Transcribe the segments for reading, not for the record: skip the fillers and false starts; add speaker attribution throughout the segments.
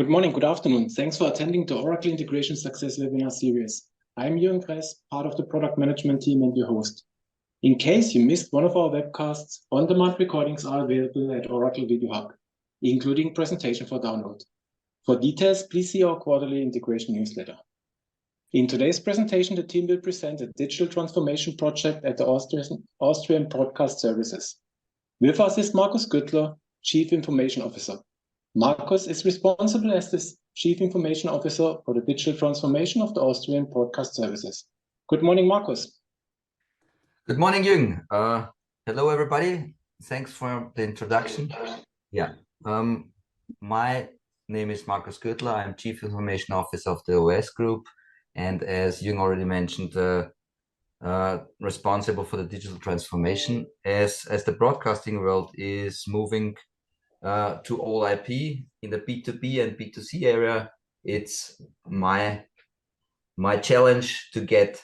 Speaker 1: Good morning, good afternoon. Thanks for attending the Oracle Integration Success Webinar Series. I'm Jürgen Kress, part of the product management team and your host. In case you missed one of our webcasts, on-demand recordings are available at Oracle Video Hub, including presentation for download. For details, please see our quarterly integration newsletter. In today's presentation, the team will present a digital transformation project at the Austrian Broadcast Services. With us is Markus Güttler, Chief Information Officer. Markus is responsible as the Chief Information Officer for the digital transformation of the Austrian Broadcast Services. Good morning, Markus.
Speaker 2: Good morning, Jürgen. Hello, everybody. Thanks for the introduction. My name is Markus Güttler. I'm Chief Information Officer of the ORS Group, and as Jürgen already mentioned, responsible for the digital transformation as the broadcasting world is moving to all IP in the B2B and B2C area. It's my challenge to get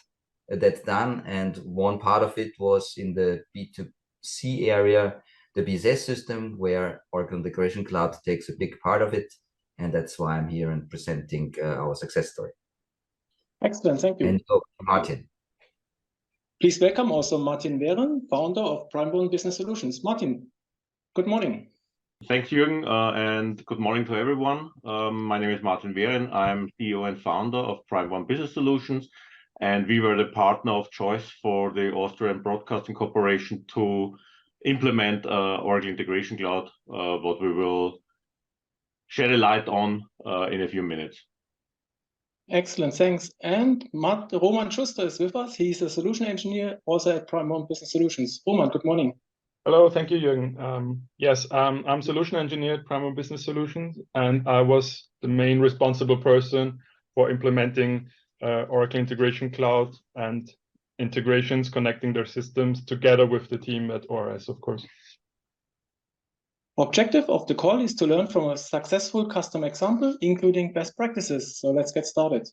Speaker 2: that done, and one part of it was in the B2C area, the BSS system, where Oracle Integration Cloud takes a big part of it, and that's why I'm here and presenting our success story.
Speaker 1: Excellent, thank you.
Speaker 2: And Martin.
Speaker 1: Please welcome also Martin Wehren, founder of primeone Business Solutions. Martin, good morning.
Speaker 3: Thanks, Jürgen, and good morning to everyone. My name is Martin Wehren. I'm CEO and founder of primeone Business Solutions, and we were the partner of choice for the Austrian Broadcasting Corporation to implement Oracle Integration Cloud, what we will shed a light on in a few minutes.
Speaker 1: Excellent, thanks. And Roman Schuster is with us. He's a solution engineer also at primeone Business Solutions. Roman, good morning.
Speaker 4: Hello, thank you, Jürgen. Yes, I'm solution engineer at primeone Business Solutions, and I was the main responsible person for implementing Oracle Integration Cloud and integrations connecting their systems together with the team at ORS, of course.
Speaker 1: Objective of the call is to learn from a successful customer example, including best practices. So let's get started.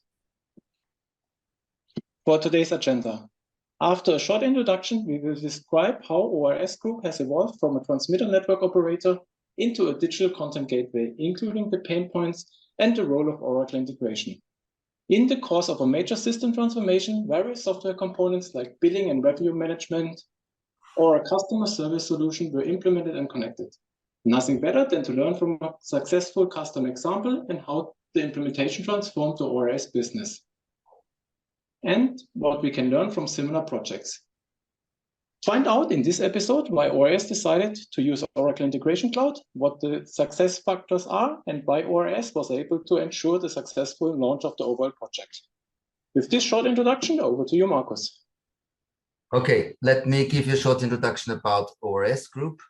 Speaker 1: For today's agenda, after a short introduction, we will describe how ORS Group has evolved from a transmitter network operator into a digital content gateway, including the pain points and the role of Oracle integration. In the course of a major system transformation, various software components like billing and revenue management or a customer service solution were implemented and connected. Nothing better than to learn from a successful customer example and how the implementation transformed the ORS business, and what we can learn from similar projects. Find out in this episode why ORS decided to use Oracle Integration Cloud, what the success factors are, and why ORS was able to ensure the successful launch of the overall project. With this short introduction, over to you, Markus.
Speaker 2: Okay, let me give you a short introduction about ORS Group.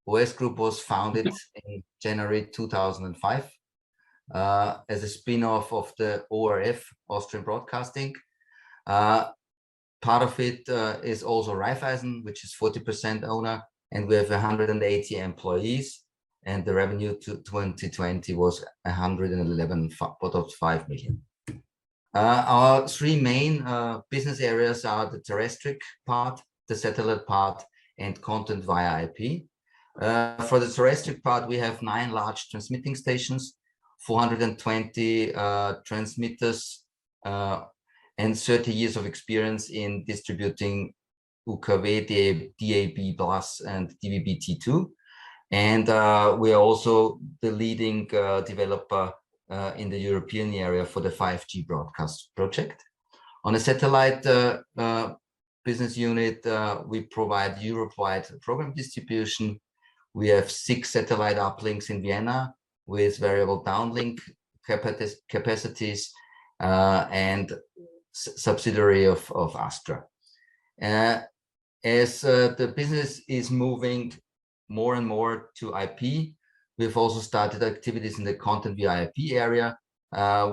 Speaker 2: ORS Group was founded in January 2005. As a spin-off of the ORF, Austrian Broadcasting. Part of it is also Raiffeisen, which is 40% owner, and we have 180 employees, and the revenue to 2020 was 111.5 million. Our three main business areas are the terrestrial part, the satellite part, and content via IP. For the terrestrial part, we have 9 large transmitting stations, 420 transmitters, and 30 years of experience in distributing UKW, DAB+, and DVB-T2. And we are also the leading developer in the European area for the 5G broadcast project. On a satellite business unit, we provide Europe-wide program distribution. We have 6 satellite uplinks in Vienna with variable downlink capacities and subsidiary of Astra. As the business is moving more and more to IP, we've also started activities in the content via IP area.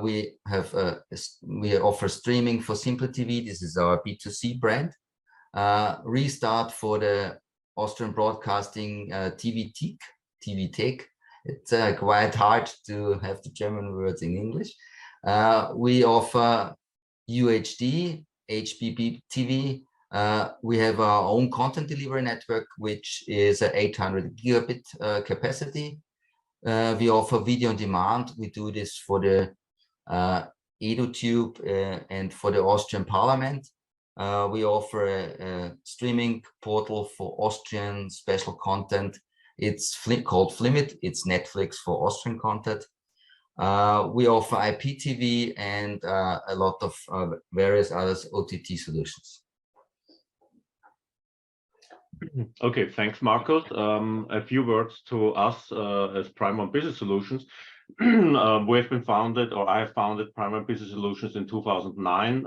Speaker 2: We offer streaming for Simple TV. This is our B2C brand. Restart for the Austrian Broadcasting TV Tech. It's quite hard to have the German words in English. We offer UHD, HBB TV. We have our own content delivery network, which is 800 gigabit capacity. We offer video on demand. We do this for the EduTube and for the Austrian Parliament. We offer a streaming portal for Austrian special content. It's called Flimit. It's Netflix for Austrian content. We offer IPTV and a lot of various other OTT solutions.
Speaker 3: Okay, thanks, Marcus. A few words to us as primeone Business Solutions. We have been founded, or I have founded primeone Business Solutions in 2009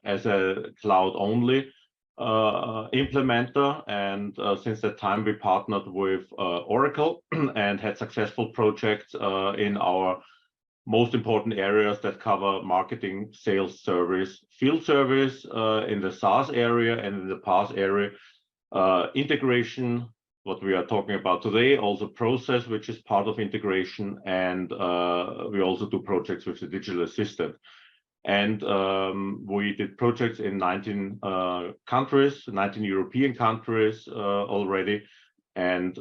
Speaker 3: as a cloud-only implementer, and since that time we partnered with Oracle and had successful projects in our most important areas that cover marketing, sales, service, field service in the SaaS area, and in the PaaS area, integration, what we are talking about today, also process, which is part of integration, and we also do projects with the digital assistant. And we did projects in 19 countries, 19 European countries already, and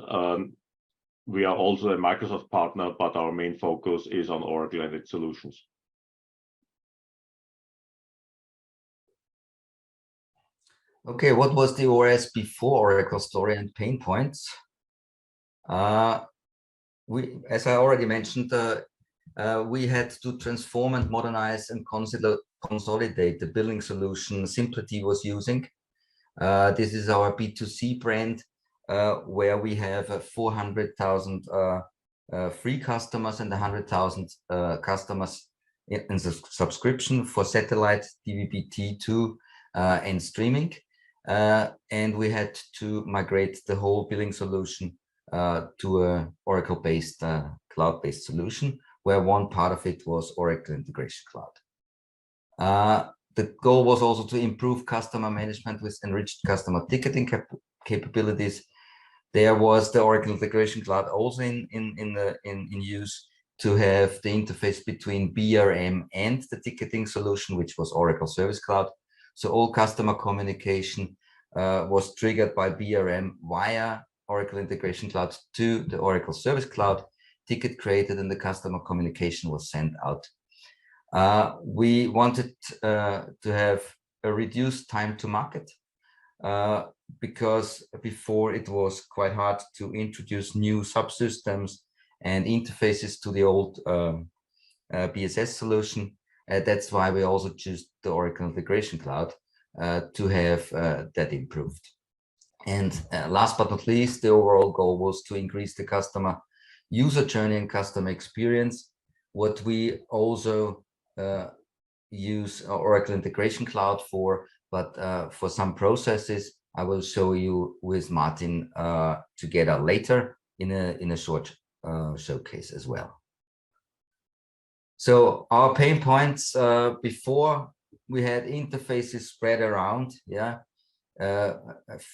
Speaker 3: we are also a Microsoft partner, but our main focus is on Oracle and its solutions.
Speaker 2: Okay, what was the ORS before Oracle Story and Pain Points? As I already mentioned, we had to transform and modernize and consolidate the billing solution Simplity was using. This is our B2C brand, where we have 400,000 free customers and 100,000 customers in subscription for satellite, DVB-T2, and streaming. And we had to migrate the whole billing solution to a Oracle-based, cloud-based solution, where one part of it was Oracle Integration Cloud. The goal was also to improve customer management with enriched customer ticketing capabilities. There was the Oracle Integration Cloud also in use to have the interface between BRM and the ticketing solution, which was Oracle Service Cloud. So all customer communication was triggered by BRM via Oracle Integration Cloud to the Oracle Service Cloud. Ticket created and the customer communication was sent out. We wanted to have a reduced time to market because before it was quite hard to introduce new subsystems and interfaces to the old BSS solution. That's why we also choose the Oracle Integration Cloud to have that improved. And last but not least, the overall goal was to increase the customer user journey and customer experience. What we also use Oracle Integration Cloud for, but for some processes, I will show you with Martin together later in a short showcase as well. So our pain points before, we had interfaces spread around,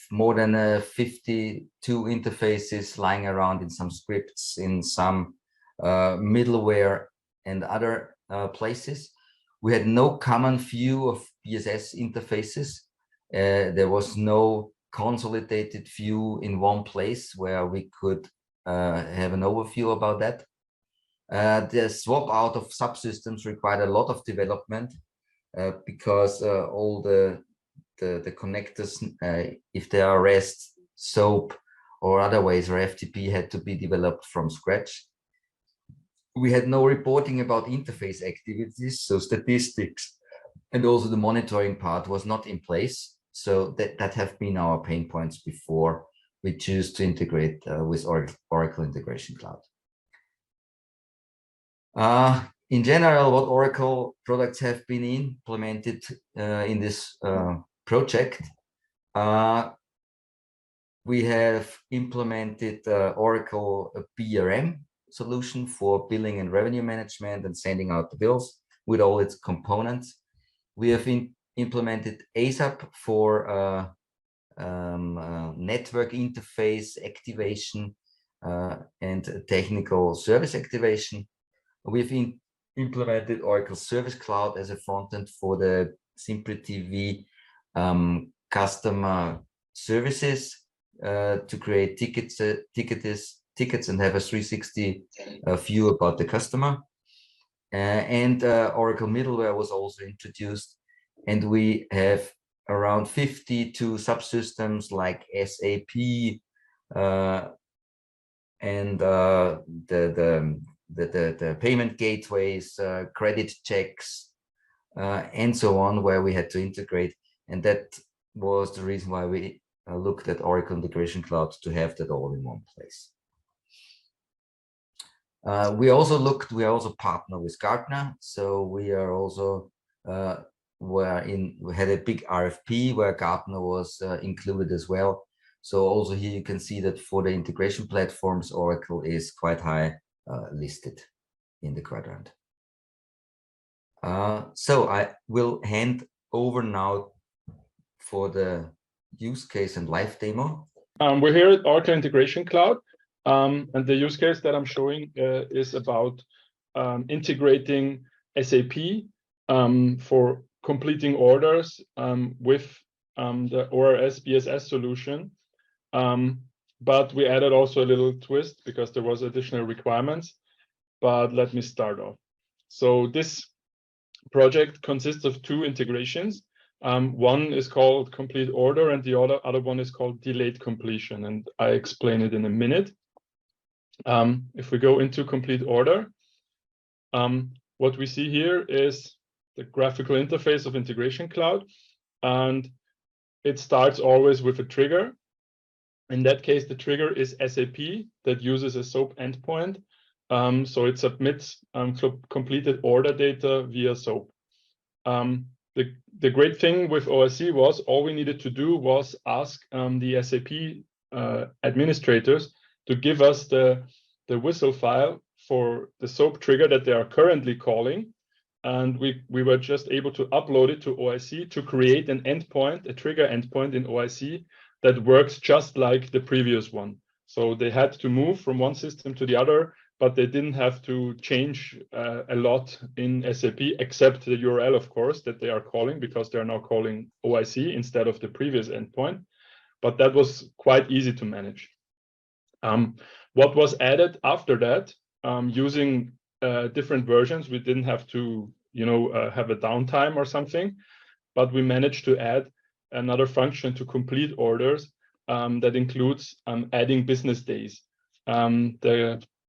Speaker 2: more than 52 interfaces lying around in some scripts, in some middleware and other places. We had no common view of BSS interfaces. There was no consolidated view in one place where we could have an overview about that. The swap out of subsystems required a lot of development because all the connectors, if they are REST, SOAP, or otherwise, or FTP, had to be developed from scratch. We had no reporting about interface activities, so statistics and also the monitoring part was not in place. So that have been our pain points before we choose to integrate with Oracle Integration Cloud. In general, what Oracle products have been implemented in this project, we have implemented Oracle BRM solution for billing and revenue management and sending out the bills with all its components. We have implemented ASAP for network interface activation and technical service activation. We've implemented Oracle Service Cloud as a frontend for the Simplity customer services to create tickets tickets and have a 360 view about the customer. And Oracle middleware was also introduced, and we have around 52 subsystems like SAP and the payment gateways, credit checks, and so on, where we had to integrate. And that was the reason why we looked at Oracle Integration Cloud, to have that all in one place. We also partner with Gartner. So we are also, we had a big RFP where Gartner was included as well. So also here you can see that for the integration platforms, Oracle is quite high listed in the quadrant. So I will hand over now for the use case and live demo.
Speaker 4: We're here at Oracle Integration Cloud, and the use case that I'm showing is about integrating SAP for completing orders with the ORS BSS solution. But we added also a little twist because there was additional requirements. But let me start off. So this project consists of two integrations. One is called complete order, and the other one is called delayed completion, and I explain it in a minute. If we go into complete order, what we see here is the graphical interface of Integration Cloud, and it starts always with a trigger. In that case, the trigger is SAP that uses a SOAP endpoint. So it submits completed order data via SOAP. The great thing with ORC was all we needed to do was ask the SAP administrators to give us the whistle file for the SOAP trigger that they are currently calling. And we were just able to upload it to ORC to create an endpoint, a trigger endpoint in ORC that works just like the previous one. So they had to move from one system to the other, but they didn't have to change a lot in SAP, except the URL, of course, that they are calling, because they are now calling OIC instead of the previous endpoint. But that was quite easy to manage. What was added after that, using different versions, we didn't have to, have a downtime or something, but we managed to add another function to complete orders that includes adding business days.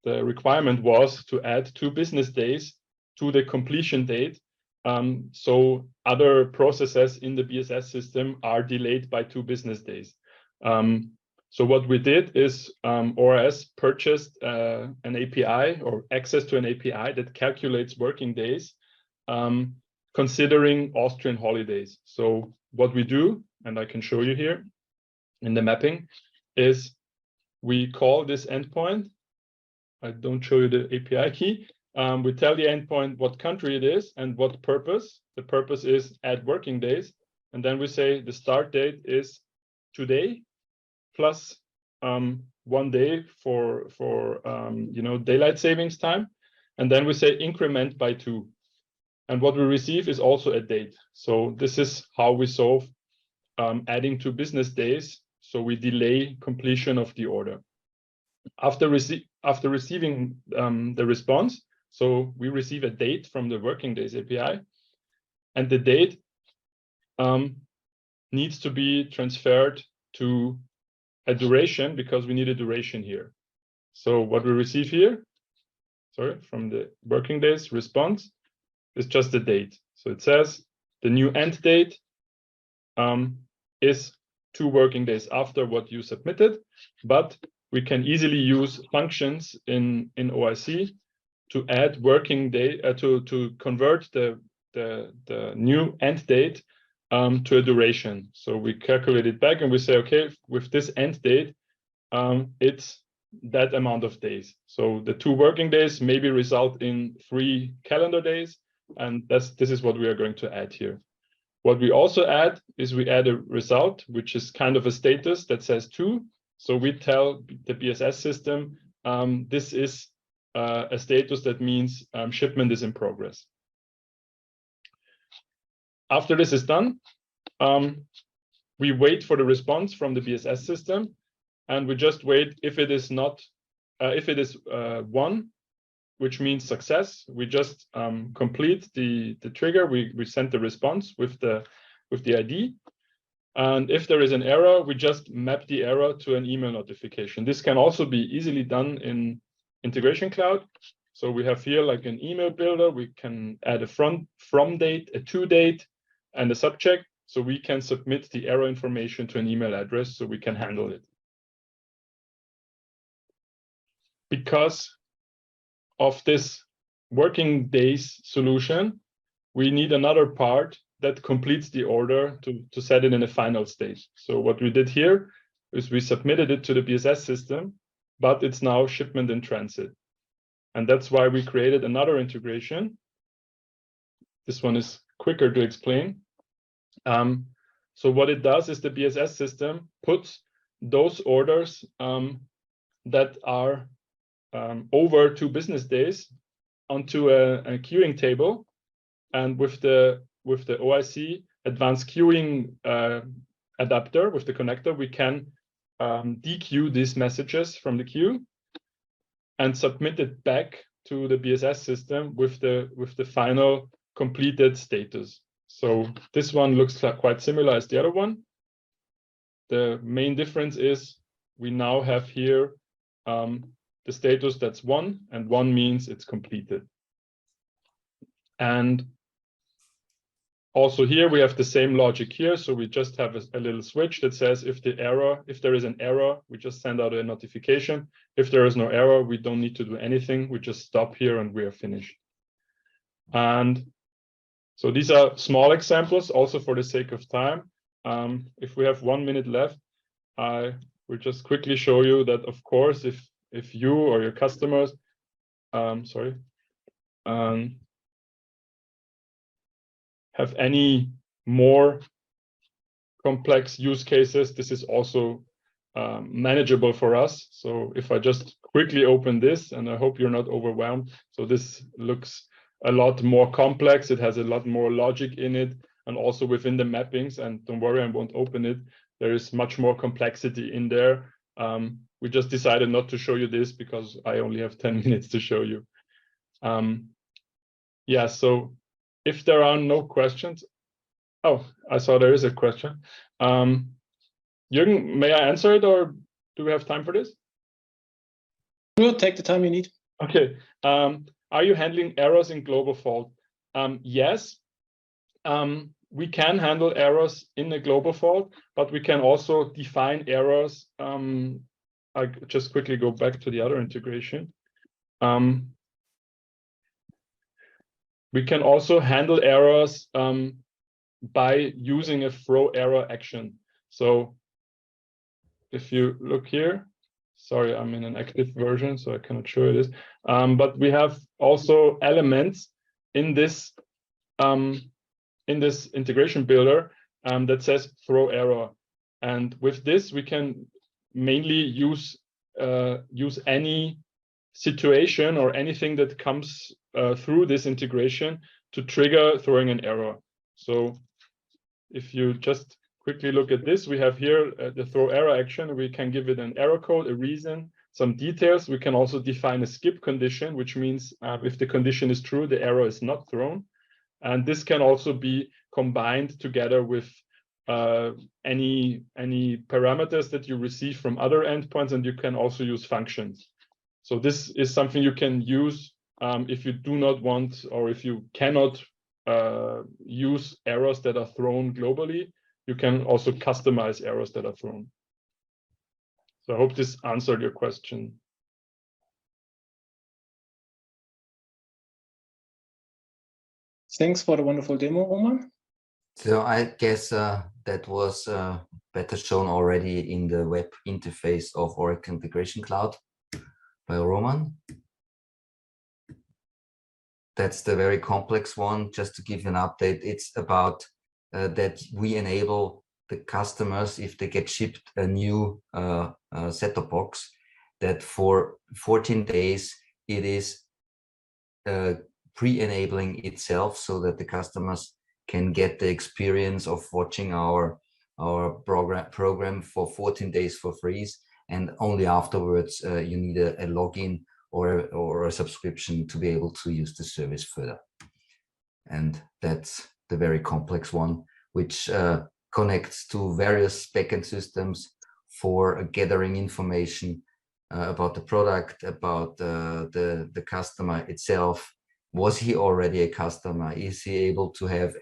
Speaker 4: The requirement was to add 2 business days to the completion date. So other processes in the BSS system are delayed by 2 business days. So what we did is ORS purchased an API or access to an API that calculates working days, considering Austrian holidays. So what we do, and I can show you here in the mapping, is we call this endpoint. I don't show you the API key. We tell the endpoint what country it is and what purpose. The purpose is add working days. And then we say the start date is today plus 1 day for daylight savings time. And then we say increment by 2. And what we receive is also a date. So this is how we solve adding 2 business days. So we delay completion of the order. After receiving the response, so we receive a date from the working days API, and the date needs to be transferred to a duration, because we need a duration here. So what we receive here, from the working days response, is just the date. So it says the new end date is 2 working days after what you submitted, but we can easily use functions in OIC to add working day to convert the new end date to a duration. So we calculate it back and we say, okay, with this end date, it's that amount of days. So the 2 working days maybe result in 3 calendar days, and this is what we are going to add here. What we also add is we add a result, which is kind of a status that says 2. So we tell the BSS system, this is a status that means shipment is in progress. After this is done, we wait for the response from the BSS system, and we just wait. If it is not if it is 1, which means success, we just complete the trigger. We send the response with the ID. And if there is an error, we just map the error to an email notification. This can also be easily done in Integration Cloud. So we have here like an email builder. We can add a from date, a to date, and a subject. So we can submit the error information to an email address so we can handle it. Because of this working days solution, we need another part that completes the order to set it in a final state. So what we did here is we submitted it to the BSS system, but it's now shipment in transit. And that's why we created another integration. This one is quicker to explain. So what it does is the BSS system puts those orders that are over 2 business days onto a queuing table, and with the OIC advanced queuing adapter, with the connector, we can dequeue these messages from the queue and submit it back to the BSS system with the final completed status. So this one looks quite similar as the other one. The main difference is we now have here the status that's 1, and 1 means it's completed. And also here we have the same logic here. So we just have a little switch that says if there is an error, we just send out a notification. If there is no error, we don't need to do anything. We just stop here and we are finished. And so these are small examples also for the sake of time. If we have 1 minute left, I will just quickly show you that, of course, if you or your customers, have any more complex use cases, this is also manageable for us. So if I just quickly open this, and I hope you're not overwhelmed. So this looks a lot more complex. It has a lot more logic in it, and also within the mappings, and don't worry, I won't open it. There is much more complexity in there. We just decided not to show you this because I only have 10 minutes to show you. Yeah, so if there are no questions, oh, I saw there is a question. Jürgen, may I answer it, or do we have time for this?
Speaker 1: We'll take the time you need.
Speaker 4: Okay. Are you handling errors in global fault? Yes. We can handle errors in a global fault, but we can also define errors. I just quickly go back to the other integration. We can also handle errors by using a throw error action. So if you look here, sorry, I'm in an active version, so I cannot show you this. But we have also elements in this integration builder that says throw error, and with this we can mainly use any situation or anything that comes through this integration to trigger throwing an error. So if you just quickly look at this, we have here the throw error action. We can give it an error code, a reason, some details. We can also define a skip condition, which means if the condition is true, the error is not thrown. And this can also be combined together with any parameters that you receive from other endpoints, and you can also use functions. So this is something you can use if you do not want, or if you cannot use errors that are thrown globally. You can also customize errors that are thrown. So I hope this answered your question.
Speaker 1: Thanks for the wonderful demo, Roman.
Speaker 2: So I guess that was better shown already in the web interface of Oracle Integration Cloud by Roman. That's the very complex one. Just to give you an update, it's about that we enable the customers, if they get shipped a new set-top box, that for 14 days it is pre-enabling itself, so that the customers can get the experience of watching our program for 14 days for free. and only afterwards you need a login or a subscription to be able to use the service further. And that's the very complex one, which connects to various backend systems for gathering information about the product, about the customer itself. Was he already a customer? Is he able to have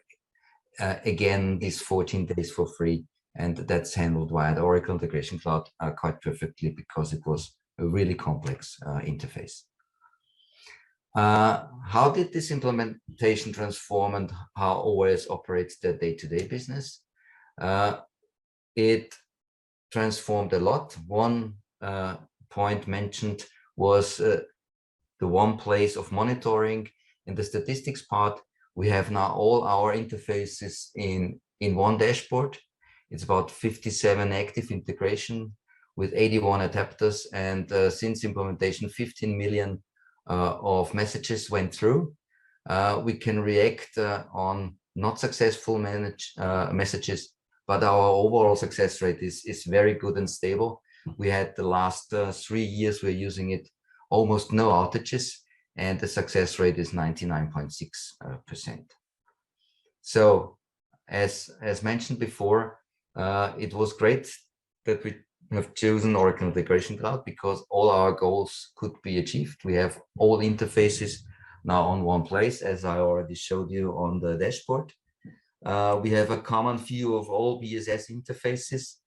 Speaker 2: again these 14 days for free? And that's handled via the Oracle Integration Cloud quite perfectly, because it was a really complex interface. How did this implementation transform and how ORS operates their day-to-day business? It transformed a lot. One point mentioned was the one place of monitoring. In the statistics part, we have now all our interfaces in one dashboard. It's about 57 active integration with 81 adapters, and since implementation, 15 million of messages went through. We can react on not successful messages, but our overall success rate is very good and stable. We had the last 3 years, we're using it, almost no outages, and the success rate is 99.6%. So as mentioned before, it was great that we have chosen Oracle Integration Cloud, because all our goals could be achieved. We have all interfaces now on one place, as I already showed you on the dashboard. We have a common view of all BSS interfaces,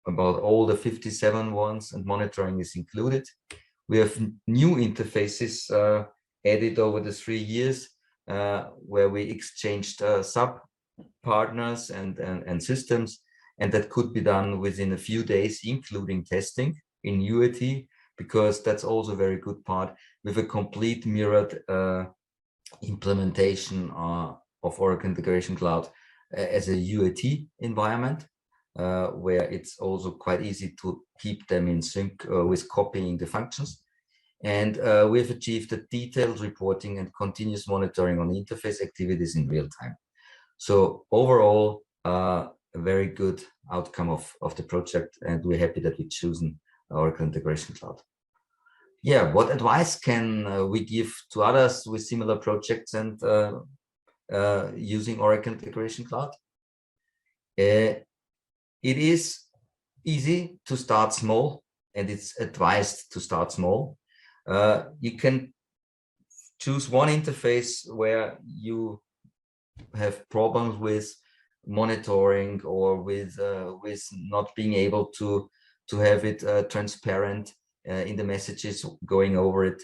Speaker 2: about all the 57 ones, and monitoring is included. We have new interfaces added over the 3 years, where we exchanged sub-partners and systems, and that could be done within a few days, including testing in UAT, because that's also a very good part, with a complete mirrored implementation of Oracle Integration Cloud as a UAT environment, where it's also quite easy to keep them in sync with copying the functions. And we've achieved a detailed reporting and continuous monitoring on interface activities in real time. So overall, a very good outcome of the project, and we're happy that we've chosen Oracle Integration Cloud. Yeah, what advice can we give to others with similar projects and using Oracle Integration Cloud? It is easy to start small, and it's advised to start small. You can choose one interface where you have problems with monitoring, or with not being able to have it transparent in the messages going over it,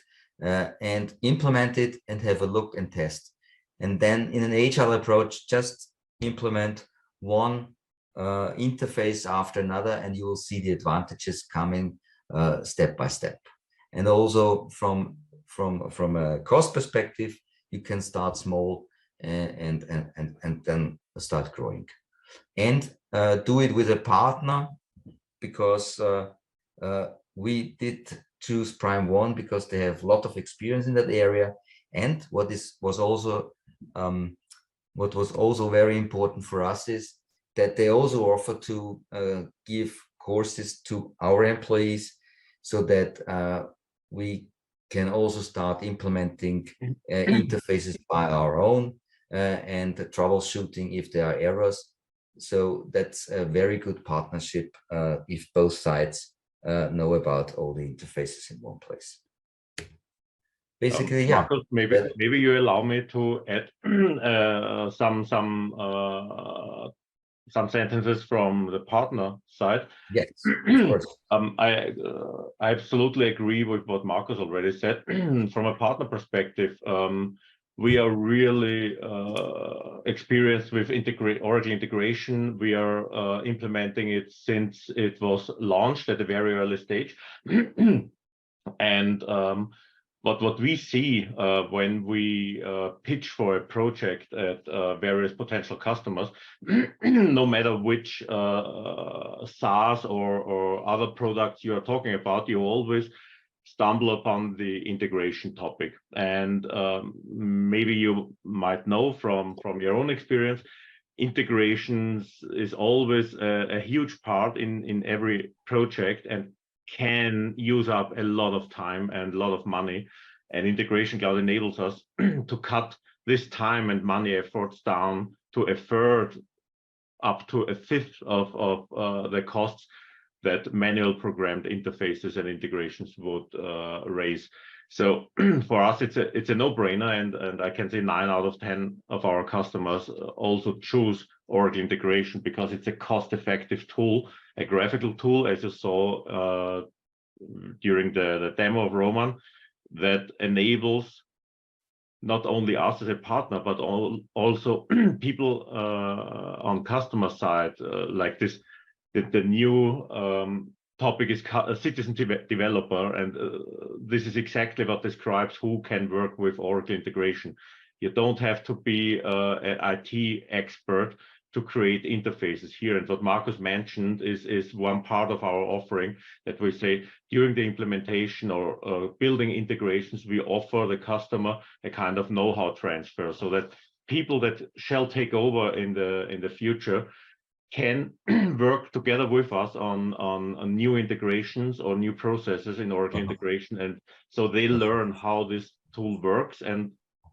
Speaker 2: and implement it and have a look and test. And then in an agile approach, just implement one interface after another, and you will see the advantages coming step by step. And also from a cost perspective, you can start small and then start growing, and do it with a partner, because we did choose primeone because they have a lot of experience in that area. And what was also very important for us is that they also offer to give courses to our employees, so that we can also start implementing interfaces by our own, and troubleshooting if there are errors. So that's a very good partnership if both sides know about all the interfaces in one place. Basically, yeah.
Speaker 3: Marcus, maybe you allow me to add some sentences from the partner side.
Speaker 2: Yes, of course.
Speaker 3: I absolutely agree with what Marcus already said. From a partner perspective, we are really experienced with Oracle integration. We are implementing it since it was launched at a very early stage. And what we see when we pitch for a project at various potential customers, no matter which SaaS or other products you are talking about, you always stumble upon the integration topic. And maybe you might know from your own experience, integrations is always a huge part in every project and can use up a lot of time and a lot of money. And Integration Cloud enables us to cut this time and money efforts down to a third, up to a fifth of the costs that manual programmed interfaces and integrations would raise. So for us, it's a no-brainer, and I can say 9 out of 10 of our customers also choose Oracle integration because it's a cost-effective tool, a graphical tool, as you saw during the demo of Roman, that enables not only us as a partner, but also people on customer side, like this, the new topic is a citizen developer, and this is exactly what describes who can work with Oracle integration. You don't have to be an IT expert to create interfaces here. And what Markus mentioned is one part of our offering, that we say during the implementation or building integrations, we offer the customer a kind of know-how transfer, so that people that shall take over in the future can work together with us on new integrations or new processes in Oracle integration. And so they learn how this tool works, and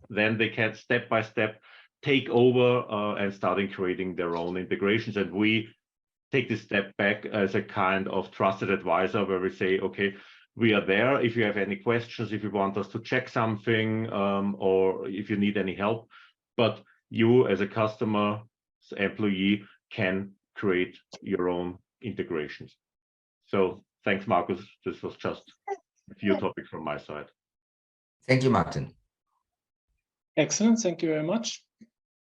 Speaker 3: then they can step by step take over and starting creating their own integrations. And we take this step back as a kind of trusted advisor, where we say, okay, we are there if you have any questions, if you want us to check something, or if you need any help. But you as a customer, employee, can create your own integrations. So thanks, Markus. This was just a few topics from my side.
Speaker 2: Thank you, Martin.
Speaker 1: Excellent. Thank you very much.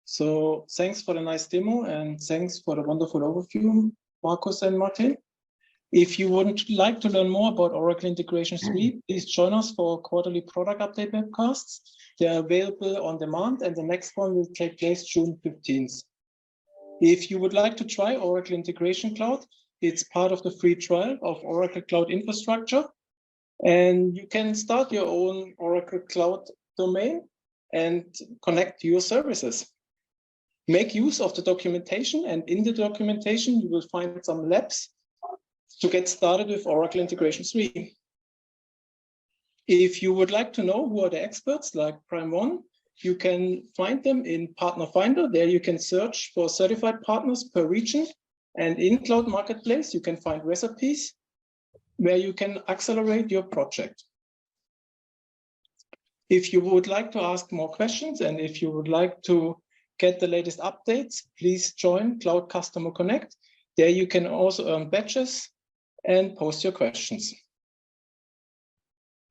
Speaker 1: So thanks for the nice demo, and thanks for the wonderful overview, Markus and Martin. If you would like to learn more about Oracle Integration Suite, please join us for quarterly product update webcasts. They are available on demand, and the next one will take place June 15th. If you would like to try Oracle Integration Cloud, it's part of the free trial of Oracle Cloud Infrastructure, and you can start your own Oracle Cloud domain and connect your services. Make use of the documentation, and in the documentation, you will find some labs to get started with Oracle Integration Suite. If you would like to know who are the experts like primeone, you can find them in Partner Finder. There you can search for certified partners per region. And in Cloud Marketplace, you can find recipes where you can accelerate your project. If you would like to ask more questions, and if you would like to get the latest updates, please join Cloud Customer Connect. There you can also earn badges and post your questions.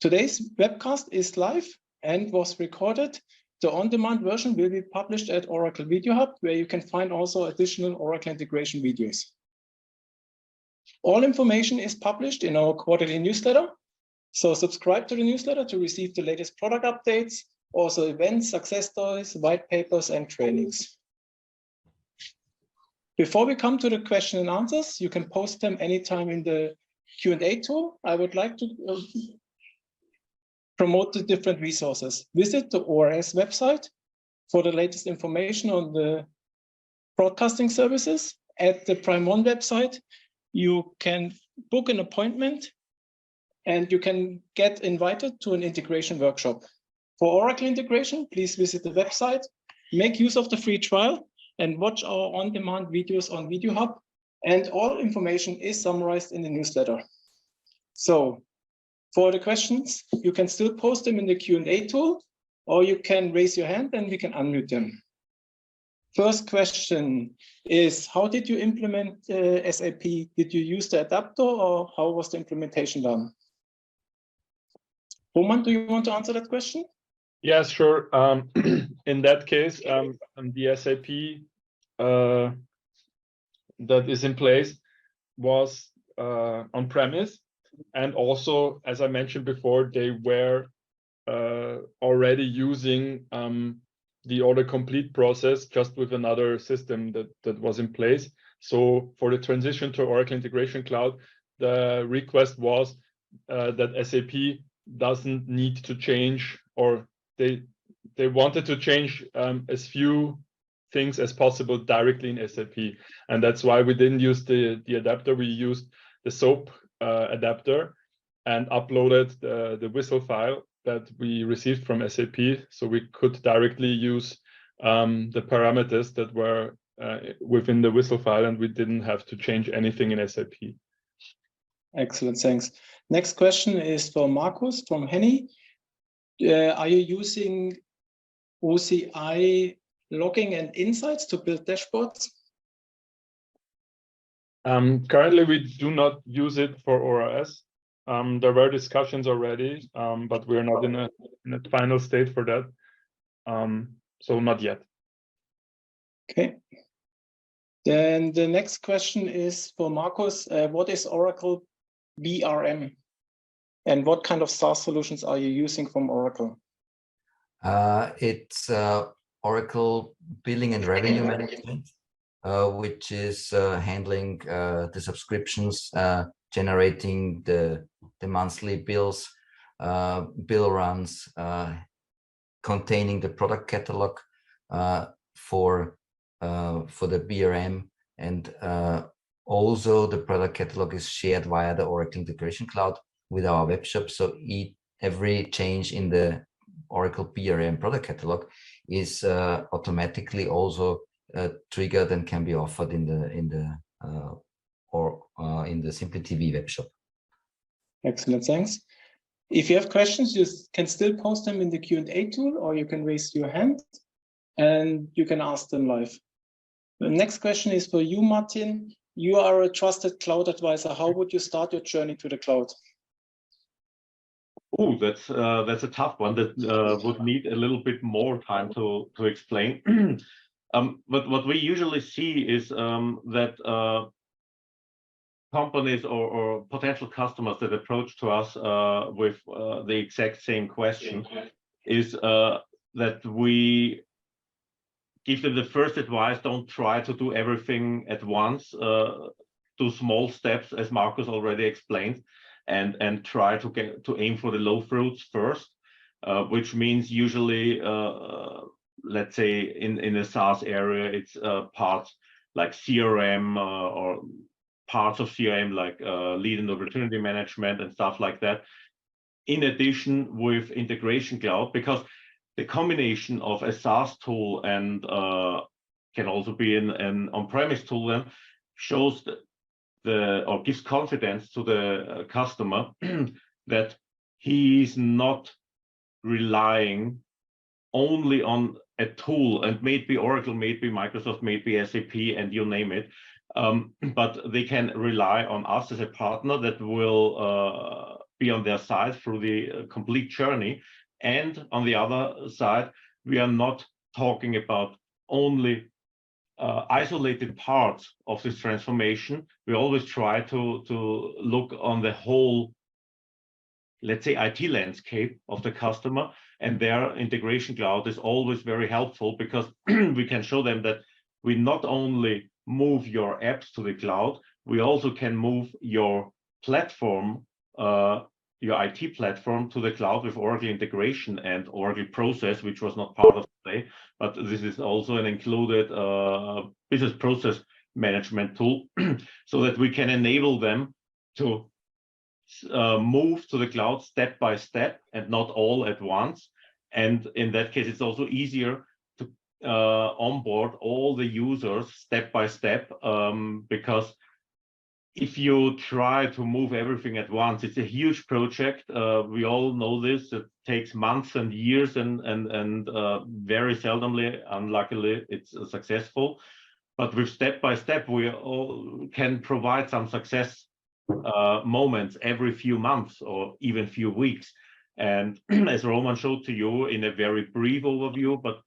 Speaker 1: Today's webcast is live and was recorded. The on-demand version will be published at Oracle Video Hub, where you can find also additional Oracle integration videos. All information is published in our quarterly newsletter. So subscribe to the newsletter to receive the latest product updates, also events, success stories, white papers, and trainings. Before we come to the question and answers, you can post them anytime in the Q&A tool. I would like to promote the different resources. Visit the ORS website for the latest information on the broadcasting services. At the primeone website, you can book an appointment and you can get invited to an integration workshop. For Oracle integration, please visit the website, make use of the free trial, and watch our on-demand videos on Video Hub. And all information is summarized in the newsletter. So for the questions, you can still post them in the Q&A tool, or you can raise your hand and we can unmute them. First question is, how did you implement SAP? Did you use the adapter, or how was the implementation done? Roman, do you want to answer that question?
Speaker 4: Yes, sure. In that case, the SAP that is in place was on premise, and also, as I mentioned before, they were already using the autocomplete process just with another system that was in place. So for the transition to Oracle Integration Cloud, the request was that SAP doesn't need to change, or they wanted to change as few things as possible directly in SAP. And that's why we didn't use the adapter. We used the SOAP adapter and uploaded the whistle file that we received from SAP. So we could directly use the parameters that were within the whistle file, and we didn't have to change anything in SAP.
Speaker 1: Excellent, thanks. Next question is for Markus from Henny. Are you using OCI logging and insights to build dashboards?
Speaker 4: Currently, we do not use it for ORS. There were discussions already, but we're not in a final state for that. So not yet.
Speaker 1: Okay. Then the next question is for Markus. What is Oracle BRM? And what kind of SaaS solutions are you using from Oracle?
Speaker 2: It's Oracle Billing and Revenue Management, which is handling the subscriptions, generating the monthly bills, bill runs, containing the product catalog for the BRM, and also the product catalog is shared via the Oracle Integration Cloud with our web shop. So every change in the Oracle BRM product catalog is automatically also triggered and can be offered in the Simply TV web shop.
Speaker 1: Excellent, thanks. If you have questions, you can still post them in the Q&A tool, or you can raise your hand and you can ask them live. The next question is for you, Martin. You are a trusted cloud advisor. How would you start your journey to the cloud?
Speaker 3: Oh, that's a tough one that would need a little bit more time to explain. But what we usually see is that companies or potential customers that approach to us with the exact same question is that we give them the first advice: don't try to do everything at once. Do small steps, as Markus already explained, and try to aim for the low fruits first, which means usually, let's say in the SaaS area, it's parts like CRM or parts of CRM like lead and opportunity management and stuff like that. In addition, with Integration Cloud, because the combination of a SaaS tool and can also be an on-premise tool, then shows or gives confidence to the customer that he's not relying only on a tool, and maybe Oracle, maybe Microsoft, maybe SAP, and you name it, but they can rely on us as a partner that will be on their side through the complete journey. And on the other side, we are not talking about only isolated parts of this transformation. We always try to look on the whole, let's say, IT landscape of the customer, and their Integration Cloud is always very helpful, because we can show them that we not only move your apps to the cloud, we also can move your platform, your IT platform, to the cloud with Oracle Integration and Oracle Process, which was not part of today, but this is also an included business process management tool, so that we can enable them to move to the cloud step by step and not all at once. And in that case, it's also easier to onboard all the users step by step, because if you try to move everything at once, it's a huge project. We all know this. It takes months and years, and very seldomly, unluckily, it's successful. But with step by step, we all can provide some success moments every few months or even few weeks. And as Roman showed to you in a very brief overview, but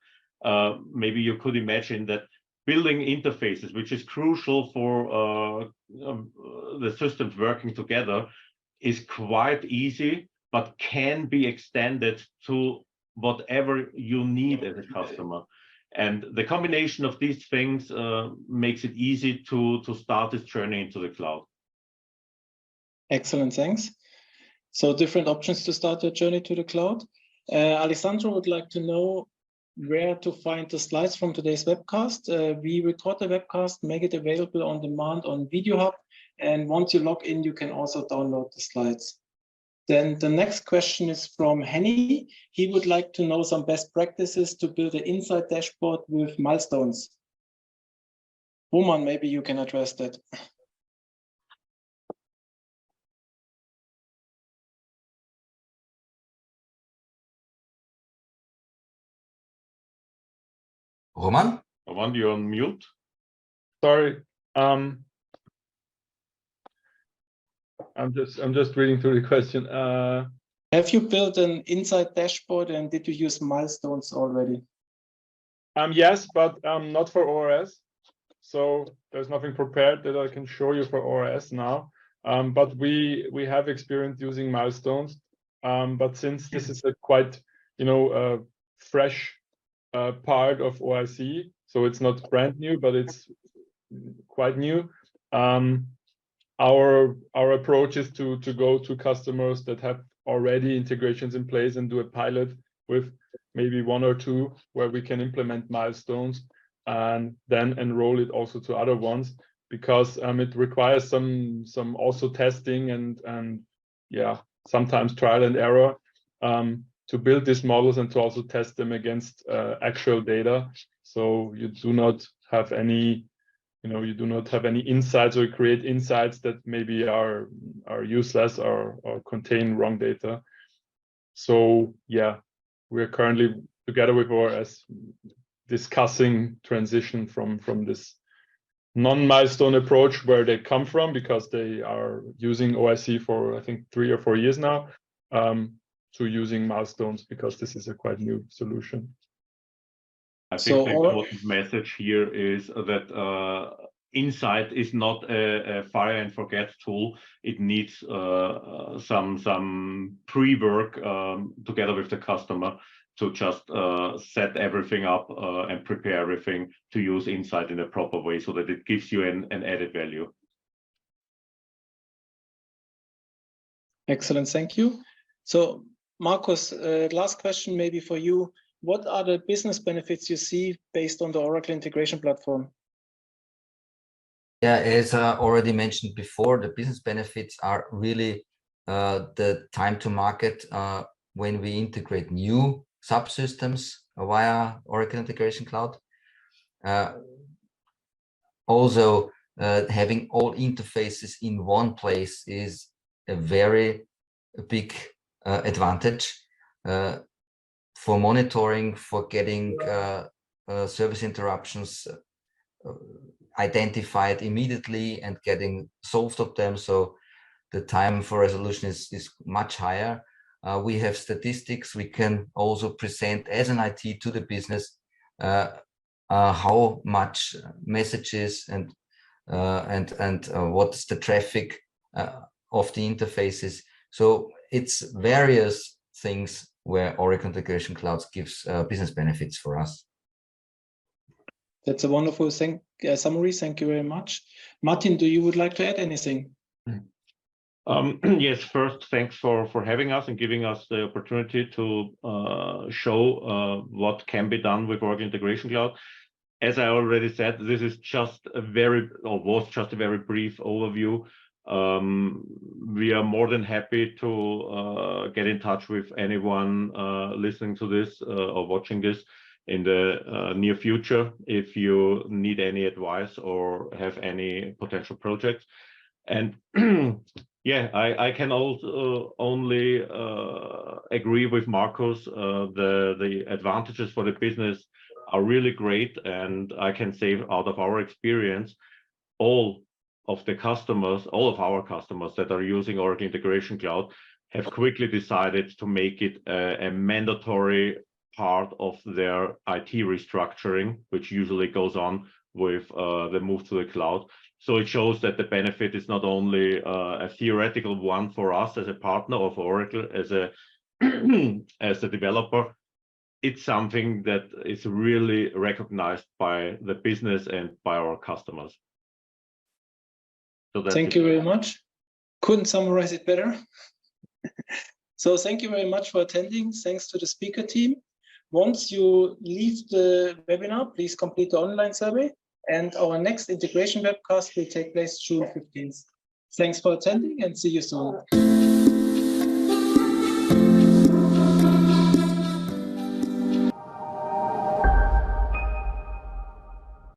Speaker 3: maybe you could imagine that building interfaces, which is crucial for the systems working together, is quite easy, but can be extended to whatever you need as a customer. And the combination of these things makes it easy to start this journey into the cloud.
Speaker 1: Excellent, thanks. So different options to start your journey to the cloud. Alessandro would like to know, where to find the slides from today's webcast. We record the webcast, make it available on demand on VideoHub. And once you log in, you can also download the slides. Then the next question is from Henny. He would like to know some best practices to build an insight dashboard with milestones. Roman, maybe you can address that.
Speaker 2: Roman?
Speaker 3: Roman, you're on mute.
Speaker 4: Sorry. I'm just reading through the question.
Speaker 1: Have you built an insight dashboard and did you use milestones already?
Speaker 4: Yes, but not for ORS. So there's nothing prepared that I can show you for ORS now. But we have experience using milestones. But since this is a quite, fresh part of OIC, so it's not brand new, but it's quite new. Our approach is to go to customers that have already integrations in place and do a pilot with maybe 1 or 2 where we can implement milestones and then enroll it also to other ones, because it requires some also testing and yeah, sometimes trial and error to build these models and to also test them against actual data. So you do not have any insights or create insights that maybe are useless or contain wrong data. So yeah, we're currently together with ORS discussing transition from this non-milestone approach where they come from, because they are using OIC for I think 3 or 4 years now, to using milestones, because this is a quite new solution.
Speaker 3: I think the important message here is that Insight is not a fire and forget tool. It needs some pre-work together with the customer to just set everything up and prepare everything to use Insight in a proper way so that it gives you an added value.
Speaker 1: Excellent, thank you. So Markus, last question maybe for you. What are the business benefits you see based on the Oracle integration platform?
Speaker 2: Yeah, as already mentioned before, the business benefits are really the time to market when we integrate new subsystems via Oracle Integration Cloud. Also, having all interfaces in one place is a very big advantage for monitoring, for getting service interruptions identified immediately and getting solved of them. So the time for resolution is much higher. We have statistics. We can also present as an IT to the business how much messages and what's the traffic of the interfaces. So it's various things where Oracle Integration Cloud gives business benefits for us.
Speaker 1: That's a wonderful summary. Thank you very much. Martin, do you would like to add anything?
Speaker 3: Yes, first, thanks for having us and giving us the opportunity to show what can be done with Oracle Integration Cloud. As I already said, this is just was just a very brief overview. We are more than happy to get in touch with anyone listening to this or watching this in the near future if you need any advice or have any potential projects. And yeah, I can also only agree with Markus. The advantages for the business are really great, and I can say out of our experience, all of our customers that are using Oracle Integration Cloud have quickly decided to make it a mandatory part of their IT restructuring, which usually goes on with the move to the cloud. So it shows that the benefit is not only a theoretical one for us as a partner of Oracle, as a developer. It's something that is really recognized by the business and by our customers. So
Speaker 1: thank you very much. Couldn't summarize it better. So thank you very much for attending. Thanks to the speaker team. Once you leave the webinar, please complete the online survey, and our next integration webcast will take place June 15th. Thanks for attending and see you soon.